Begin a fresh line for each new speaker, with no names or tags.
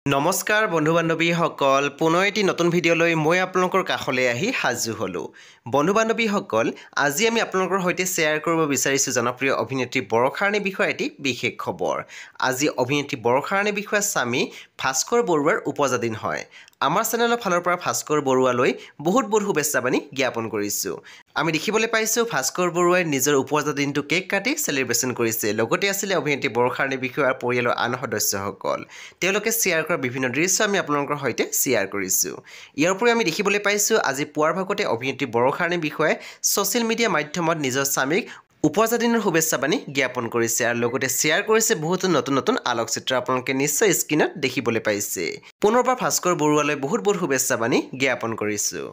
নমস্কাৰ বন্ধু বান্ধৱীসকল পুনৰ এটি নতুন ভিডিঅ'লৈ মই আপোনালোকৰ কাষলৈ আহি সাজু হ'লোঁ বন্ধু বান্ধৱীসকল আজি আমি আপোনালোকৰ সৈতে শ্বেয়াৰ কৰিব বিচাৰিছোঁ জনপ্ৰিয় অভিনেত্ৰী বৰষা ৰাণীৰ বিষয়ে এটি বিশেষ খবৰ আজি অভিনেত্ৰী বৰষা ৰাণীৰ বিষয়ে স্বামী ভাস্কৰ বৰুৱাৰ উপজা দিন হয় আমাৰ চেনেলৰ ফালৰ পৰা ভাস্কৰ বৰুৱালৈ বহুত শুভেচ্ছাবাণী জ্ঞাপন কৰিছোঁ আমি দেখিবলৈ পাইছোঁ ভাস্কৰ বৰুৱাই নিজৰ উপজা দিনটো কেক কাটি সেলিব্ৰেশ্যন কৰিছে লগতে আছিল অভিনেত্ৰী বৰষা ৰাণীৰ বিষয়ে আৰু পৰিয়ালৰ আন সদস্যসকল তেওঁলোকে শ্বেয়াৰ কৰা বিভিন্ন দৃশ্য আমি আপোনালোকৰ সৈতে শ্বেয়াৰ কৰিছোঁ ইয়াৰ উপৰি আমি দেখিবলৈ পাইছোঁ আজি পুৱাৰ ভাগতে অভিনেত্ৰী বৰষা ৰাণীৰ বিষয়ে ছ'চিয়েল মিডিয়া মাধ্যমত নিজৰ স্বামীক উপজা দিনৰ শুভেচ্ছাবাণী জ্ঞাপন কৰিছে আৰু লগতে শ্বেয়াৰ কৰিছে বহুতো নতুন আলোকচিত্ৰ আপোনালোকে নিশ্চয় স্ক্ৰীনত দেখিবলৈ পাইছে পুনৰবাৰ ভাস্কৰ বৰুৱালৈ বহুত শুভেচ্ছাবাণী জ্ঞাপন কৰিছোঁ